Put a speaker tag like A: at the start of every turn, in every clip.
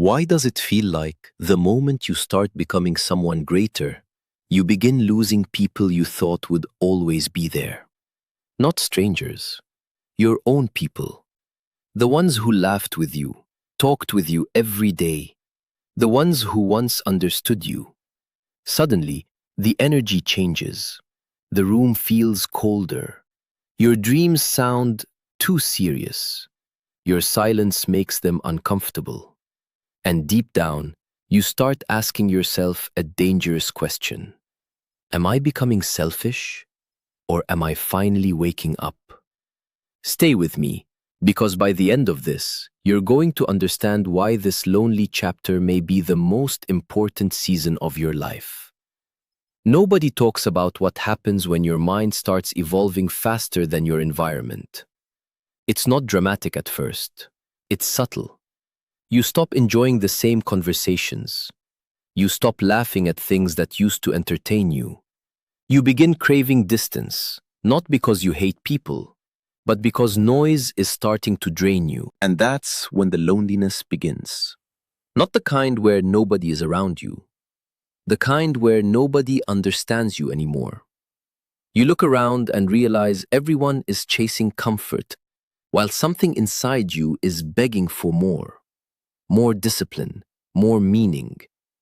A: Why does it feel like the moment you start becoming someone greater, you begin losing people you thought would always be there? Not strangers, your own people. The ones who laughed with you, talked with you every day, the ones who once understood you. Suddenly, the energy changes. The room feels colder. Your dreams sound too serious. Your silence makes them uncomfortable. And deep down, you start asking yourself a dangerous question. Am I becoming selfish? Or am I finally waking up? Stay with me, because by the end of this, you're going to understand why this lonely chapter may be the most important season of your life. Nobody talks about what happens when your mind starts evolving faster than your environment. It's not dramatic at first. It's subtle. You stop enjoying the same conversations. You stop laughing at things that used to entertain you. You begin craving distance, not because you hate people, but because noise is starting to drain you. And that's when the loneliness begins. Not the kind where nobody is around you, the kind where nobody understands you anymore. You look around and realize everyone is chasing comfort, while something inside you is begging for more. More discipline, more meaning,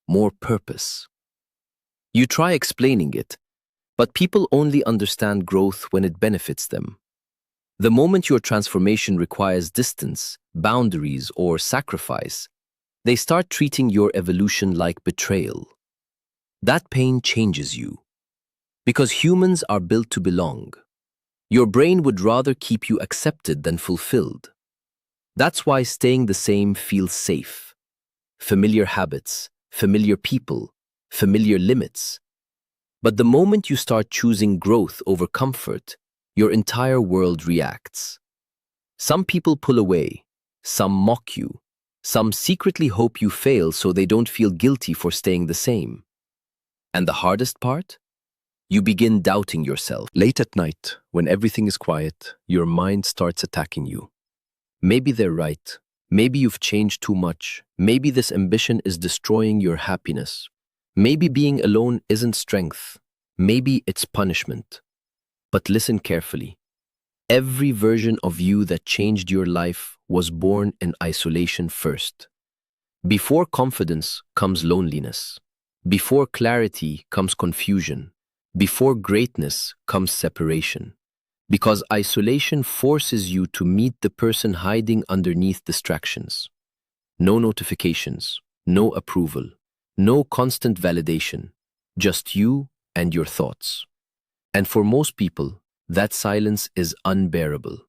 A: more purpose. You try explaining it, but people only understand growth when it benefits them. The moment your transformation requires distance, boundaries, or sacrifice, they start treating your evolution like betrayal. That pain changes you. Because humans are built to belong. Your brain would rather keep you accepted than fulfilled. That's why staying the same feels safe. Familiar habits, familiar people, familiar limits. But the moment you start choosing growth over comfort, your entire world reacts. Some people pull away, some mock you, some secretly hope you fail so they don't feel guilty for staying the same. And the hardest part? You begin doubting yourself. Late at night, when everything is quiet, your mind starts attacking you. Maybe they're right. Maybe you've changed too much. Maybe this ambition is destroying your happiness. Maybe being alone isn't strength. Maybe it's punishment. But listen carefully. Every version of you that changed your life was born in isolation first. Before confidence comes loneliness. Before clarity comes confusion. Before greatness comes separation. Because isolation forces you to meet the person hiding underneath distractions. No notifications, no approval, no constant validation, just you and your thoughts. And for most people, that silence is unbearable.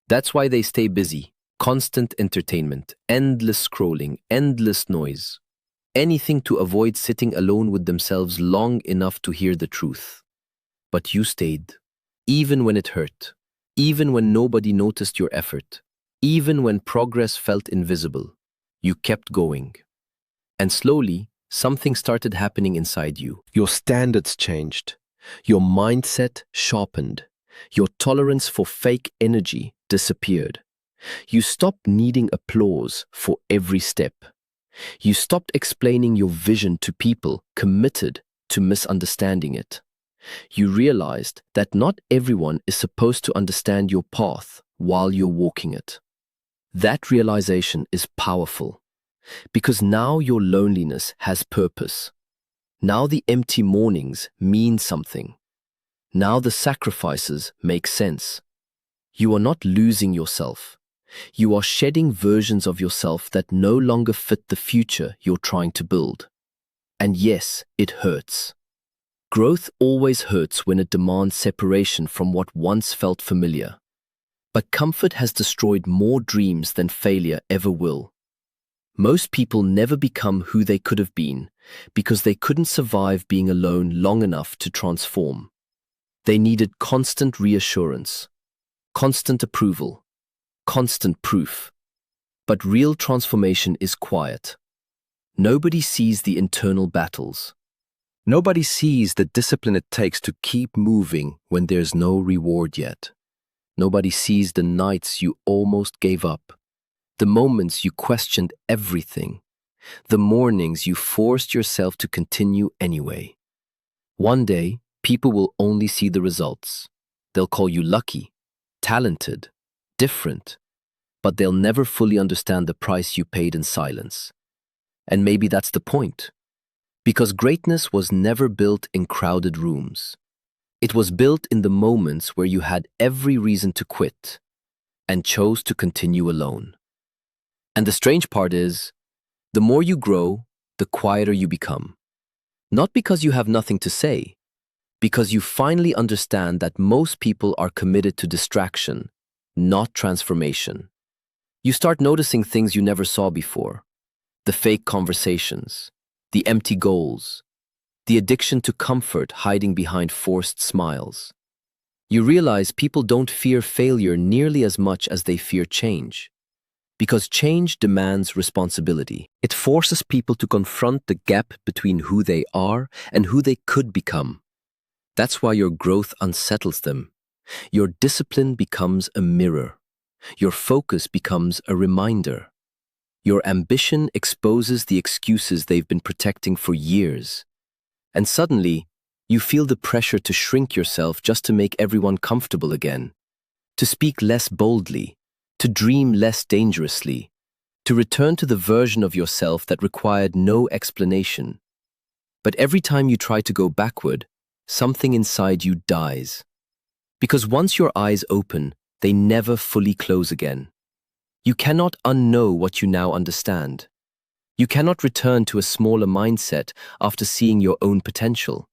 A: That's why they stay busy, constant entertainment, endless scrolling, endless noise. Anything to avoid sitting alone with themselves long enough to hear the truth. But you stayed. Even when it hurt, even when nobody noticed your effort, even when progress felt invisible, you kept going. And slowly, something started happening inside you. Your standards changed. Your mindset sharpened. Your tolerance for fake energy disappeared. You stopped needing applause for every step. You stopped explaining your vision to people committed to misunderstanding it. You realized that not everyone is supposed to understand your path while you're walking it. That realization is powerful because now your loneliness has purpose. Now the empty mornings mean something. Now the sacrifices make sense. You are not losing yourself. You are shedding versions of yourself that no longer fit the future you're trying to build. And yes, it hurts. Growth always hurts when it demands separation from what once felt familiar. But comfort has destroyed more dreams than failure ever will. Most people never become who they could have been because they couldn't survive being alone long enough to transform. They needed constant reassurance, constant approval, constant proof. But real transformation is quiet. Nobody sees the internal battles. Nobody sees the discipline it takes to keep moving when there's no reward yet. Nobody sees the nights you almost gave up, the moments you questioned everything, The mornings you forced yourself to continue anyway. One day, people will only see the results. They'll call you lucky, talented, different, but they'll never fully understand the price you paid in silence. And maybe that's the point. Because greatness was never built in crowded rooms. It was built in the moments where you had every reason to quit and chose to continue alone. And the strange part is, the more you grow, the quieter you become. Not because you have nothing to say, because you finally understand that most people are committed to distraction, not transformation. You start noticing things you never saw before. The fake conversations, the empty goals, the addiction to comfort hiding behind forced smiles. You realize people don't fear failure nearly as much as they fear change. Because change demands responsibility. It forces people to confront the gap between who they are and who they could become. That's why your growth unsettles them. Your discipline becomes a mirror. Your focus becomes a reminder. Your ambition exposes the excuses they've been protecting for years. And suddenly, you feel the pressure to shrink yourself just to make everyone comfortable again, to speak less boldly, to dream less dangerously, to return to the version of yourself that required no explanation. But every time you try to go backward, something inside you dies. Because once your eyes open, they never fully close again. You cannot unknow what you now understand. You cannot return to a smaller mindset after seeing your own potential.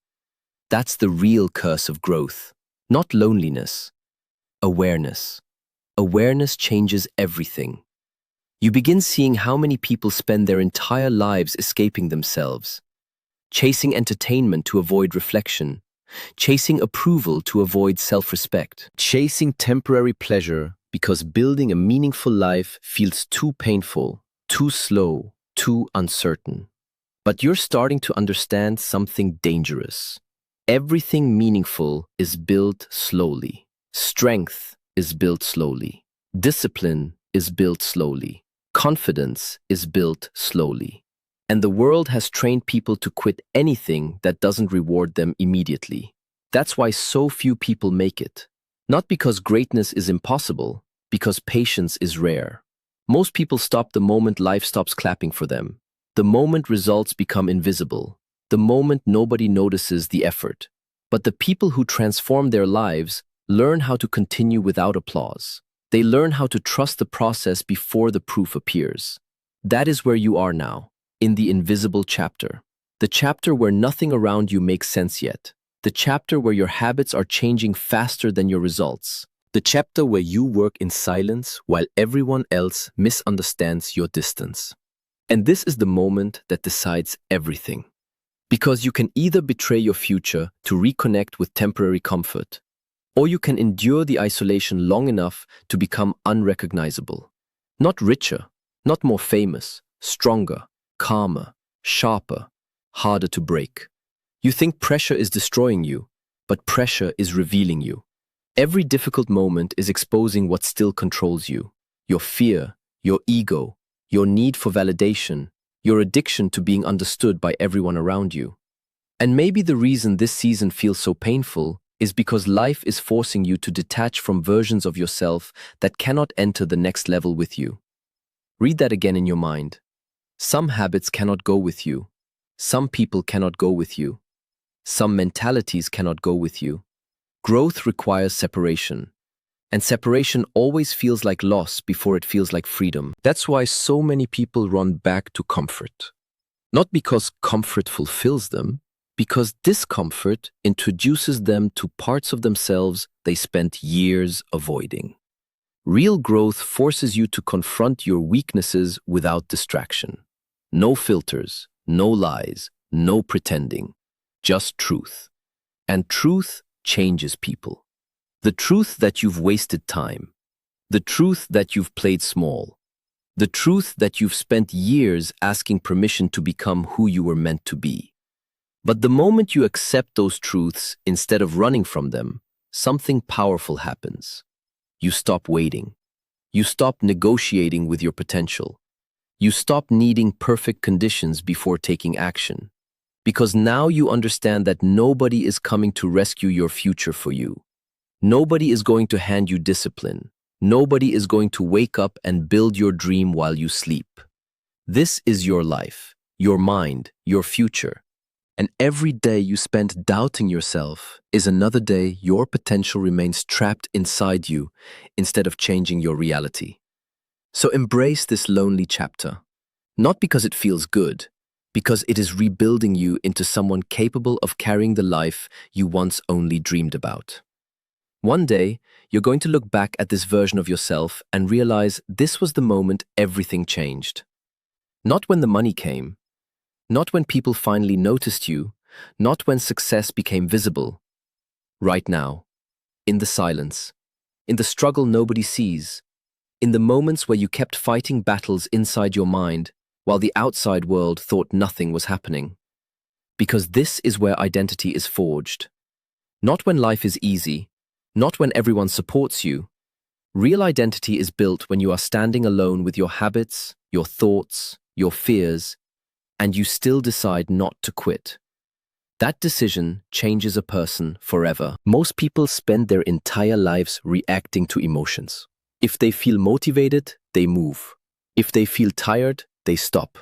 A: That's the real curse of growth, not loneliness. Awareness. Awareness changes everything. You begin seeing how many people spend their entire lives escaping themselves, chasing entertainment to avoid reflection, chasing approval to avoid self-respect, chasing temporary pleasure because building a meaningful life feels too painful, too slow, too uncertain. But you're starting to understand something dangerous. Everything meaningful is built slowly. Strength is built slowly. Discipline is built slowly. Confidence is built slowly. And the world has trained people to quit anything that doesn't reward them immediately. That's why so few people make it. Not because greatness is impossible, because patience is rare. Most people stop the moment life stops clapping for them. The moment results become invisible. The moment nobody notices the effort. But the people who transform their lives learn how to continue without applause. They learn how to trust the process before the proof appears. That is where you are now, in the invisible chapter. The chapter where nothing around you makes sense yet. The chapter where your habits are changing faster than your results. The chapter where you work in silence while everyone else misunderstands your distance. And this is the moment that decides everything. Because you can either betray your future to reconnect with temporary comfort, or you can endure the isolation long enough to become unrecognizable. Not richer, not more famous, stronger, calmer, sharper, harder to break. You think pressure is destroying you, but pressure is revealing you. Every difficult moment is exposing what still controls you. Your fear, your ego, your need for validation, your addiction to being understood by everyone around you. And maybe the reason this season feels so painful is because life is forcing you to detach from versions of yourself that cannot enter the next level with you. Read that again in your mind. Some habits cannot go with you. Some people cannot go with you. Some mentalities cannot go with you. Growth requires separation. And separation always feels like loss before it feels like freedom. That's why so many people run back to comfort. Not because comfort fulfills them, because discomfort introduces them to parts of themselves they spent years avoiding. Real growth forces you to confront your weaknesses without distraction. No filters, no lies, no pretending, just truth. And truth changes people. The truth that you've wasted time. The truth that you've played small. The truth that you've spent years asking permission to become who you were meant to be. But the moment you accept those truths instead of running from them, something powerful happens. You stop waiting. You stop negotiating with your potential. You stop needing perfect conditions before taking action. Because now you understand that nobody is coming to rescue your future for you. Nobody is going to hand you discipline. Nobody is going to wake up and build your dream while you sleep. This is your life, your mind, your future. And every day you spend doubting yourself is another day your potential remains trapped inside you instead of changing your reality. So embrace this lonely chapter, not because it feels good, because it is rebuilding you into someone capable of carrying the life you once only dreamed about. One day, you're going to look back at this version of yourself and realize this was the moment everything changed. Not when the money came, not when people finally noticed you, not when success became visible. Right now, in the silence, in the struggle nobody sees, in the moments where you kept fighting battles inside your mind while the outside world thought nothing was happening. Because this is where identity is forged. Not when life is easy, not when everyone supports you. Real identity is built when you are standing alone with your habits, your thoughts, your fears, and you still decide not to quit. That decision changes a person forever. Most people spend their entire lives reacting to emotions. If they feel motivated, they move. If they feel tired, they stop.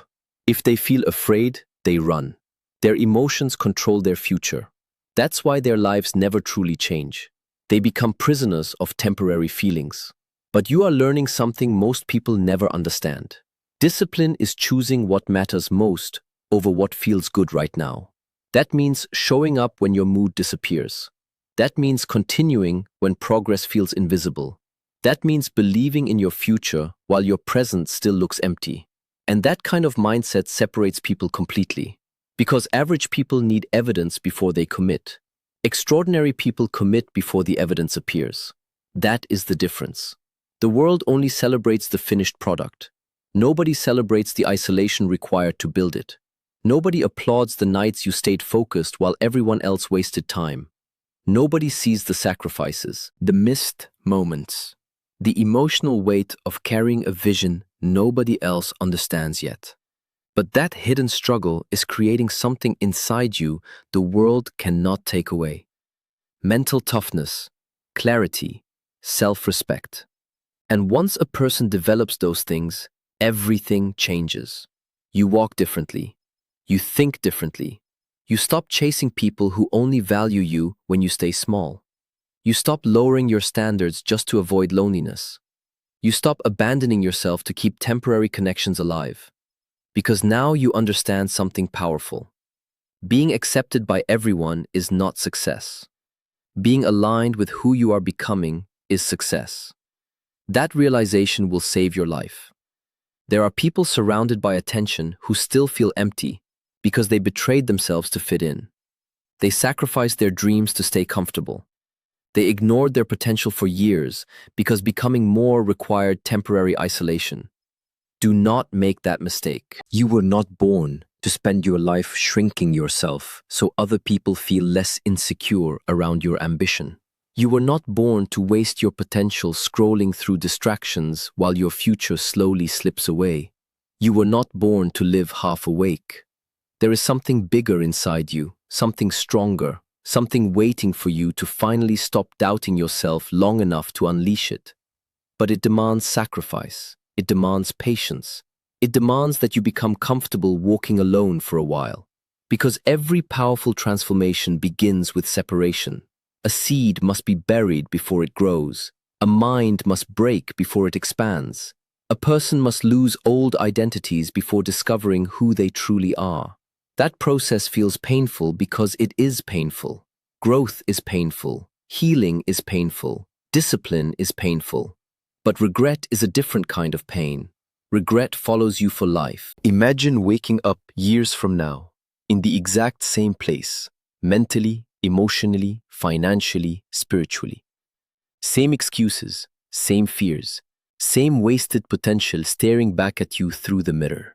A: If they feel afraid, they run. Their emotions control their future. That's why their lives never truly change. They become prisoners of temporary feelings. But you are learning something most people never understand. Discipline is choosing what matters most over what feels good right now. That means showing up when your mood disappears. That means continuing when progress feels invisible. That means believing in your future while your present still looks empty. And that kind of mindset separates people completely. Because average people need evidence before they commit. Extraordinary people commit before the evidence appears. That is the difference. The world only celebrates the finished product. Nobody celebrates the isolation required to build it. Nobody applauds the nights you stayed focused while everyone else wasted time. Nobody sees the sacrifices, the missed moments, the emotional weight of carrying a vision nobody else understands yet. But that hidden struggle is creating something inside you the world cannot take away. Mental toughness, clarity, self-respect. And once a person develops those things, everything changes. You walk differently. You think differently. You stop chasing people who only value you when you stay small. You stop lowering your standards just to avoid loneliness. You stop abandoning yourself to keep temporary connections alive. Because now you understand something powerful. Being accepted by everyone is not success. Being aligned with who you are becoming is success. That realization will save your life. There are people surrounded by attention who still feel empty because they betrayed themselves to fit in. They sacrificed their dreams to stay comfortable. They ignored their potential for years because becoming more required temporary isolation. Do not make that mistake. You were not born to spend your life shrinking yourself so other people feel less insecure around your ambition. You were not born to waste your potential scrolling through distractions while your future slowly slips away. You were not born to live half awake. There is something bigger inside you, something stronger, something waiting for you to finally stop doubting yourself long enough to unleash it. But it demands sacrifice. It demands patience. It demands that you become comfortable walking alone for a while. Because every powerful transformation begins with separation. A seed must be buried before it grows. A mind must break before it expands. A person must lose old identities before discovering who they truly are. That process feels painful because it is painful. Growth is painful. Healing is painful. Discipline is painful. But regret is a different kind of pain. Regret follows you for life. Imagine waking up years from now, in the exact same place, mentally, emotionally, financially, spiritually. Same excuses, same fears, same wasted potential staring back at you through the mirror.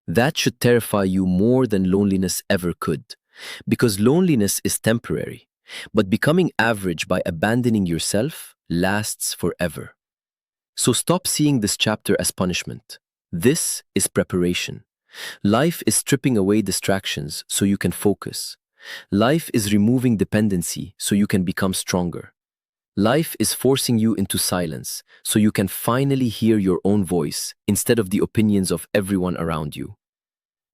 A: That should terrify you more than loneliness ever could, because loneliness is temporary, but becoming average by abandoning yourself lasts forever. So stop seeing this chapter as punishment. This is preparation. Life is stripping away distractions so you can focus. Life is removing dependency so you can become stronger. Life is forcing you into silence so you can finally hear your own voice instead of the opinions of everyone around you.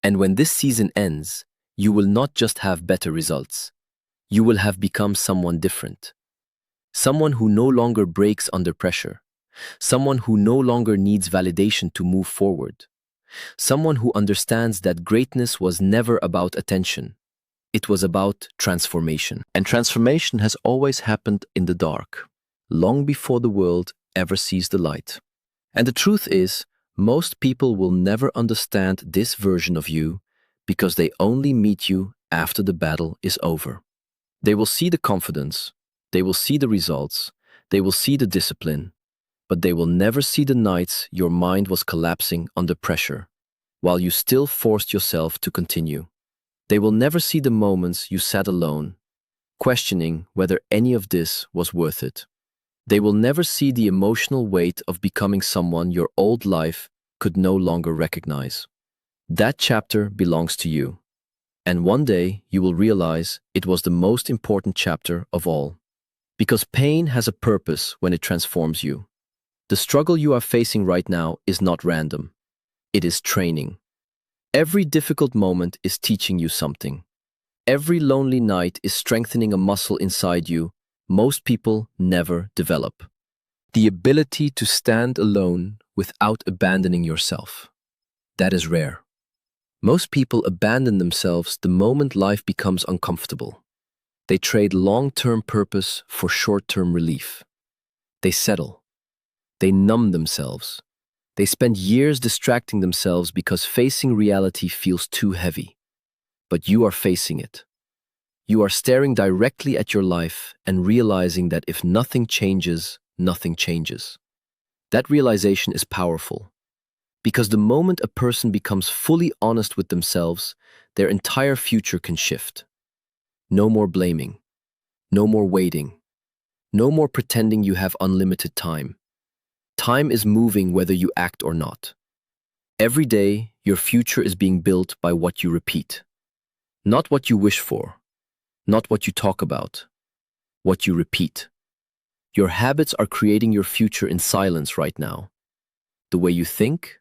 A: And when this season ends, you will not just have better results. You will have become someone different. Someone who no longer breaks under pressure. Someone who no longer needs validation to move forward. Someone who understands that greatness was never about attention. It was about transformation. And transformation has always happened in the dark, long before the world ever sees the light. And the truth is, most people will never understand this version of you because they only meet you after the battle is over. They will see the confidence, they will see the results, they will see the discipline, but they will never see the nights your mind was collapsing under pressure, while you still forced yourself to continue. They will never see the moments you sat alone, questioning whether any of this was worth it. They will never see the emotional weight of becoming someone your old life could no longer recognize. That chapter belongs to you. And one day you will realize it was the most important chapter of all. Because pain has a purpose when it transforms you. The struggle you are facing right now is not random. It is training. Every difficult moment is teaching you something. Every lonely night is strengthening a muscle inside you most people never develop. The ability to stand alone without abandoning yourself. That is rare. Most people abandon themselves the moment life becomes uncomfortable. They trade long-term purpose for short-term relief. They settle. They numb themselves. They spend years distracting themselves because facing reality feels too heavy. But you are facing it. You are staring directly at your life and realizing that if nothing changes, nothing changes. That realization is powerful. Because the moment a person becomes fully honest with themselves, their entire future can shift. No more blaming. No more waiting. No more pretending you have unlimited time. Time is moving whether you act or not. Every day, your future is being built by what you repeat. Not what you wish for. Not what you talk about. What you repeat. Your habits are creating your future in silence right now. The way you think,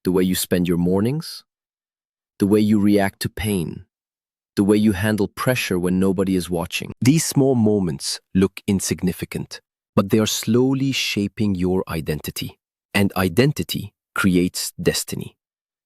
A: the way you spend your mornings, the way you react to pain, the way you handle pressure when nobody is watching. These small moments look insignificant, but they are slowly shaping your identity. And identity creates destiny.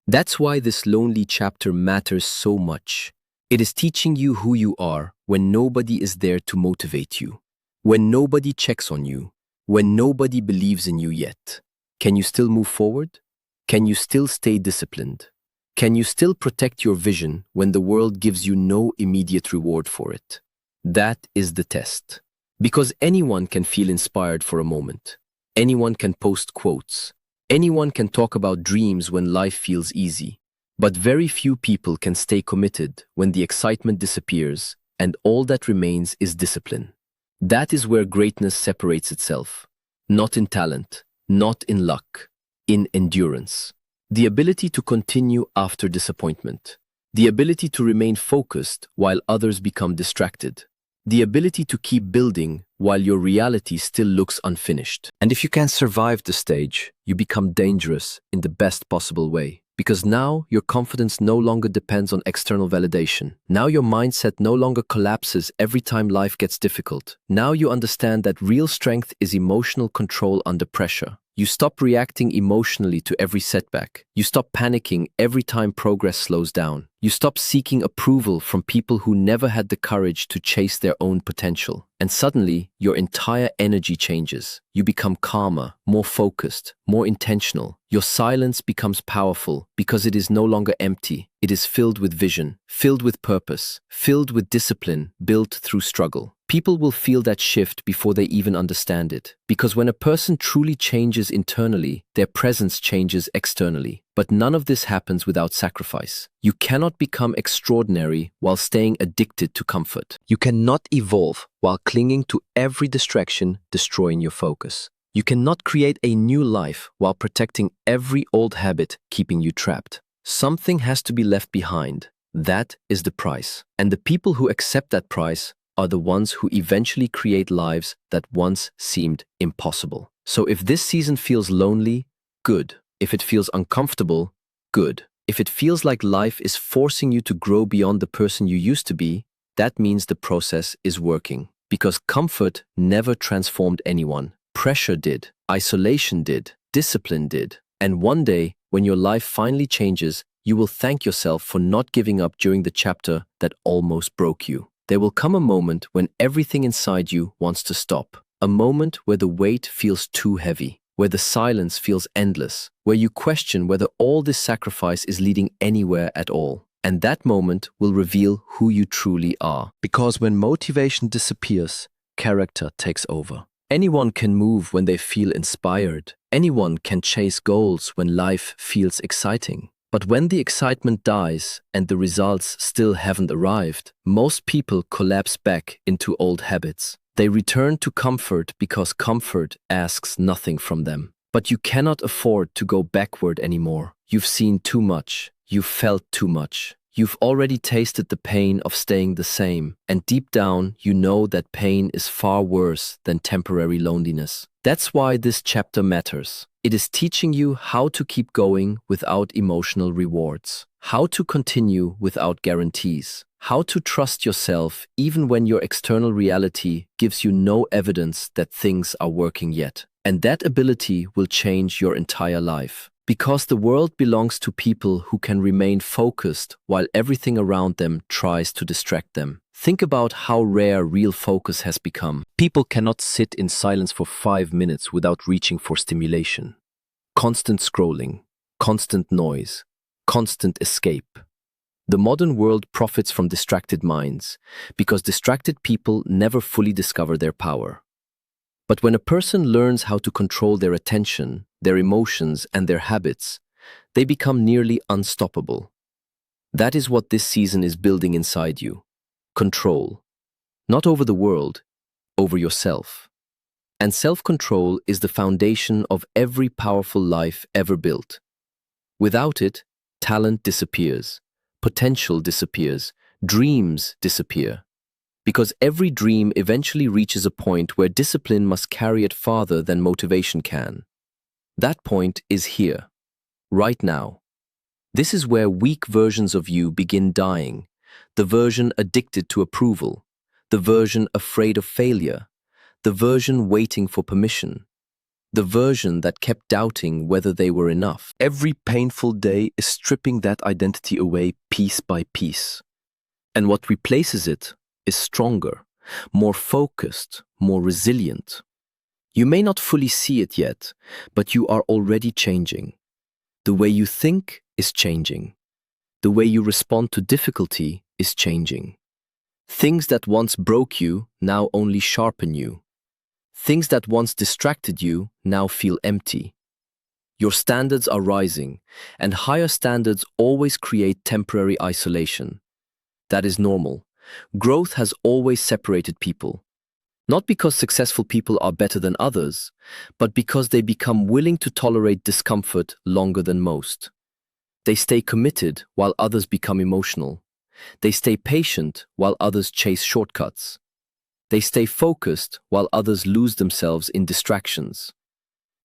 A: That's why this lonely chapter matters so much. It is teaching you who you are when nobody is there to motivate you, when nobody checks on you, when nobody believes in you yet. Can you still move forward? Can you still stay disciplined? Can you still protect your vision when the world gives you no immediate reward for it? That is the test. Because anyone can feel inspired for a moment. Anyone can post quotes. Anyone can talk about dreams when life feels easy. But very few people can stay committed when the excitement disappears and all that remains is discipline. That is where greatness separates itself. Not in talent, not in luck, in endurance. The ability to continue after disappointment. The ability to remain focused while others become distracted. The ability to keep building while your reality still looks unfinished. And if you can survive the stage, you become dangerous in the best possible way. Because now your confidence no longer depends on external validation. Now your mindset no longer collapses every time life gets difficult. Now you understand that real strength is emotional control under pressure. You stop reacting emotionally to every setback. You stop panicking every time progress slows down. You stop seeking approval from people who never had the courage to chase their own potential. And suddenly, your entire energy changes. You become calmer, more focused, more intentional. Your silence becomes powerful because it is no longer empty. It is filled with vision, filled with purpose, filled with discipline built through struggle. People will feel that shift before they even understand it. Because when a person truly changes internally, their presence changes externally. But none of this happens without sacrifice. You cannot become extraordinary while staying addicted to comfort. You cannot evolve while clinging to every distraction, destroying your focus. You cannot create a new life while protecting every old habit keeping you trapped. Something has to be left behind. That is the price. And the people who accept that price are the ones who eventually create lives that once seemed impossible. So if this season feels lonely, good. If it feels uncomfortable, good. If it feels like life is forcing you to grow beyond the person you used to be, that means the process is working. Because comfort never transformed anyone. Pressure did, isolation did, discipline did. And one day, when your life finally changes, you will thank yourself for not giving up during the chapter that almost broke you. There will come a moment when everything inside you wants to stop. A moment where the weight feels too heavy, where the silence feels endless, where you question whether all this sacrifice is leading anywhere at all. And that moment will reveal who you truly are. Because when motivation disappears, character takes over. Anyone can move when they feel inspired. Anyone can chase goals when life feels exciting. But when the excitement dies and the results still haven't arrived, most people collapse back into old habits. They return to comfort because comfort asks nothing from them. But you cannot afford to go backward anymore. You've seen too much. You've felt too much. You've already tasted the pain of staying the same, and deep down you know that pain is far worse than temporary loneliness. That's why this chapter matters. It is teaching you how to keep going without emotional rewards, how to continue without guarantees, how to trust yourself even when your external reality gives you no evidence that things are working yet. And that ability will change your entire life. Because the world belongs to people who can remain focused while everything around them tries to distract them. Think about how rare real focus has become. People cannot sit in silence for 5 minutes without reaching for stimulation. Constant scrolling, constant noise, constant escape. The modern world profits from distracted minds because distracted people never fully discover their power. But when a person learns how to control their attention, their emotions, and their habits, they become nearly unstoppable. That is what this season is building inside you. Control. Not over the world, over yourself. And self-control is the foundation of every powerful life ever built. Without it, talent disappears, potential disappears, dreams disappear. Because every dream eventually reaches a point where discipline must carry it farther than motivation can. That point is here, right now. This is where weak versions of you begin dying, the version addicted to approval, the version afraid of failure, the version waiting for permission, the version that kept doubting whether they were enough. Every painful day is stripping that identity away piece by piece. And what replaces it is stronger, more focused, more resilient. You may not fully see it yet, but you are already changing. The way you think is changing. The way you respond to difficulty is changing. Things that once broke you now only sharpen you. Things that once distracted you now feel empty. Your standards are rising, and higher standards always create temporary isolation. That is normal. Growth has always separated people. Not because successful people are better than others, but because they become willing to tolerate discomfort longer than most. They stay committed while others become emotional. They stay patient while others chase shortcuts. They stay focused while others lose themselves in distractions.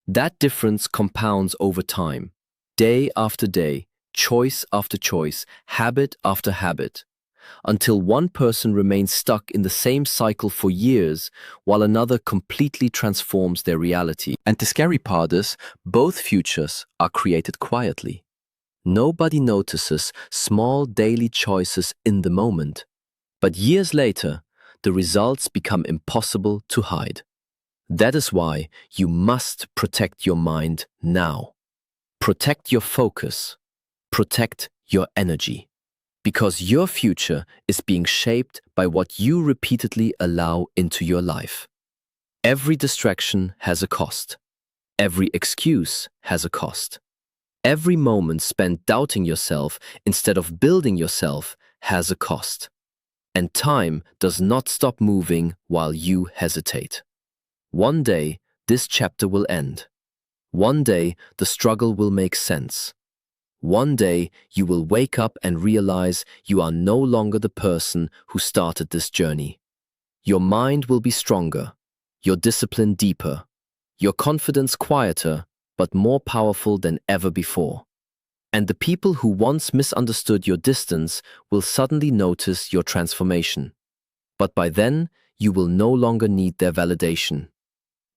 A: That difference compounds over time, day after day, choice after choice, habit after habit, until one person remains stuck in the same cycle for years while another completely transforms their reality. And the scary part is, both futures are created quietly. Nobody notices small daily choices in the moment, but years later, the results become impossible to hide. That is why you must protect your mind now. Protect your focus. Protect your energy. Because your future is being shaped by what you repeatedly allow into your life. Every distraction has a cost. Every excuse has a cost. Every moment spent doubting yourself instead of building yourself has a cost. And time does not stop moving while you hesitate. One day, this chapter will end. One day, the struggle will make sense. One day, you will wake up and realize you are no longer the person who started this journey. Your mind will be stronger, your discipline deeper, your confidence quieter, but more powerful than ever before. And the people who once misunderstood your distance will suddenly notice your transformation. But by then, you will no longer need their validation.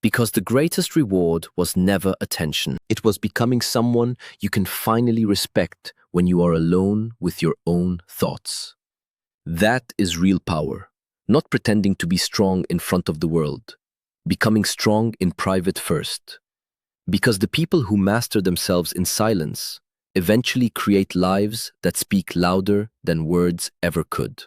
A: Because the greatest reward was never attention. It was becoming someone you can finally respect when you are alone with your own thoughts. That is real power, not pretending to be strong in front of the world, becoming strong in private first. Because the people who master themselves in silence eventually create lives that speak louder than words ever could.